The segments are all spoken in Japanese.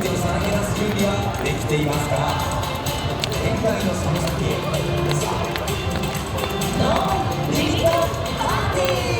手をさらけ出す準備はできていますか？現在のその先へさあのリミットパーティー。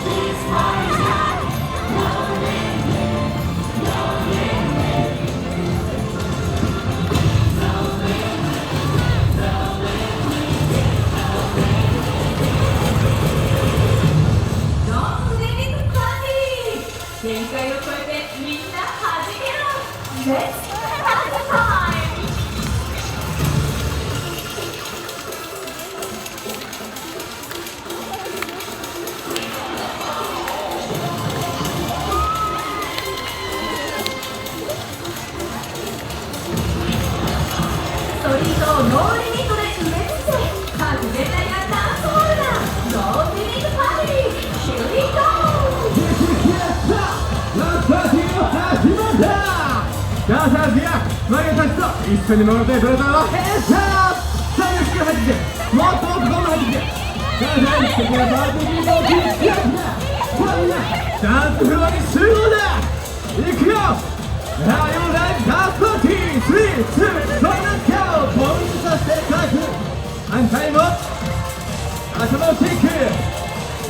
This 限界を超えてみんなはじけろ。レッツパーティータイム。ストリートをノーリミットで埋め尽くせ。各全体がダンスホールだ。ノーリミットパーティー、ヒューリーゴー。パーティーが始まった。ダンサーズやマリオたちと一緒に回ってブラザーはヘッドアップ。さあよしく入ってきて、もっともっとどんどん入ってきて。さあ大好きなパーティーを切り開くな。ほらみんなダンスフロアに集合だ。いくよ。ライオンライブダンスパーティー3、2、1、レッツゴー。ポイントさせて返す。反対も頭をチェック。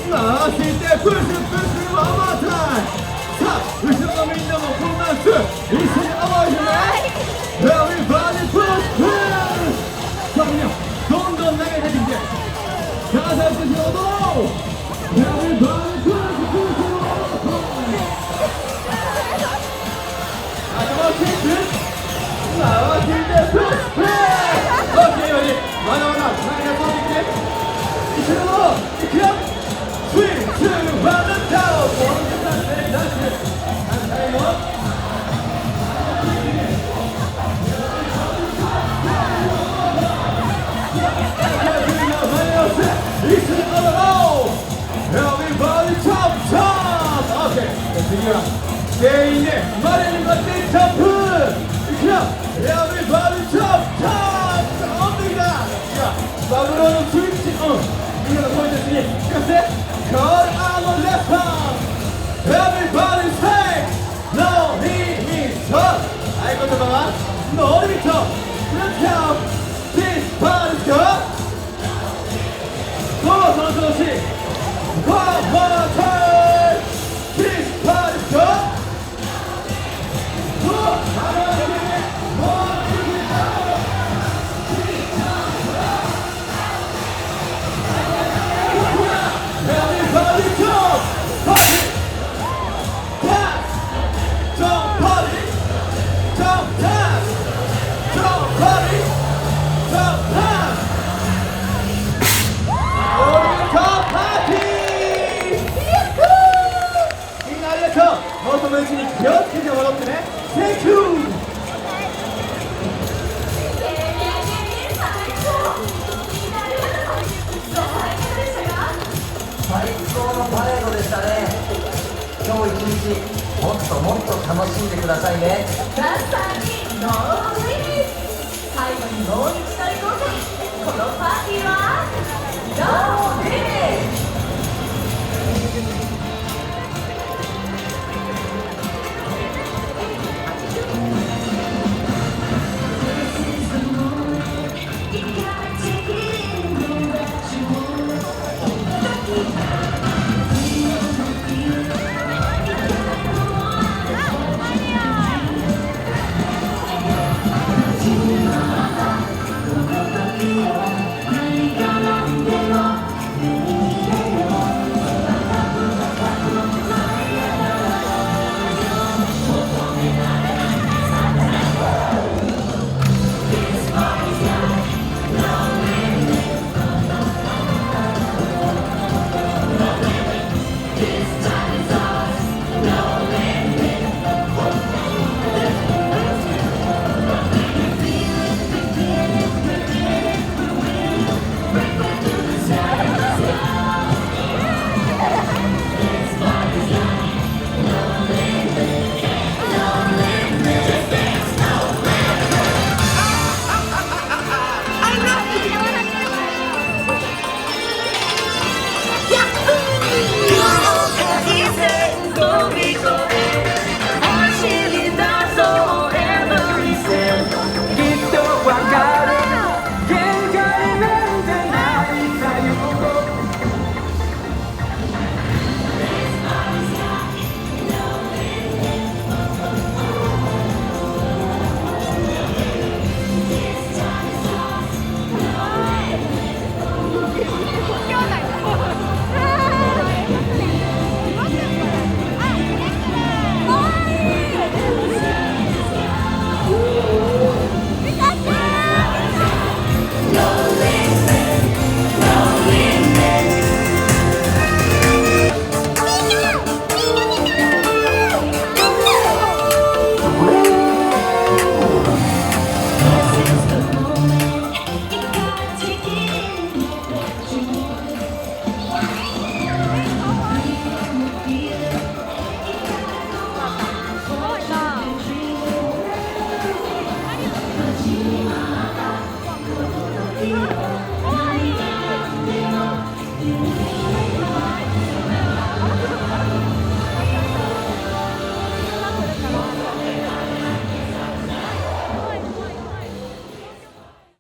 回してプッシュプッシュワンマータイム。さあ後ろのみんなも混乱して一緒に甘いよね。Everybody push push。さあみんなどんどん投げてきて、さあ大切に踊ろう。Everybody push push。頭をチェック。回してプッシュプッシュ。OK よりまだまだ投げが飛んできて、後ろのいくよ。3、2、1、レッツゴー。次は全員で前に向かってジャンプ。いくよ。Everybody jump jump。飛んできた。バブローのスイッチオン。みんなの声ですに聞かせて。Call and response。Everybody say No limit。合言葉は No limit。Let's go。This party's go。もうその調子。One more time。This party's go。うちに気をつけて戻ってね。セキュー。最高のパレードでしたね。今日一日もっともっと楽しんでくださいね。ダンサーにノーリミット。最後にもう一度行こうぜ。このパーティーはノーリミット。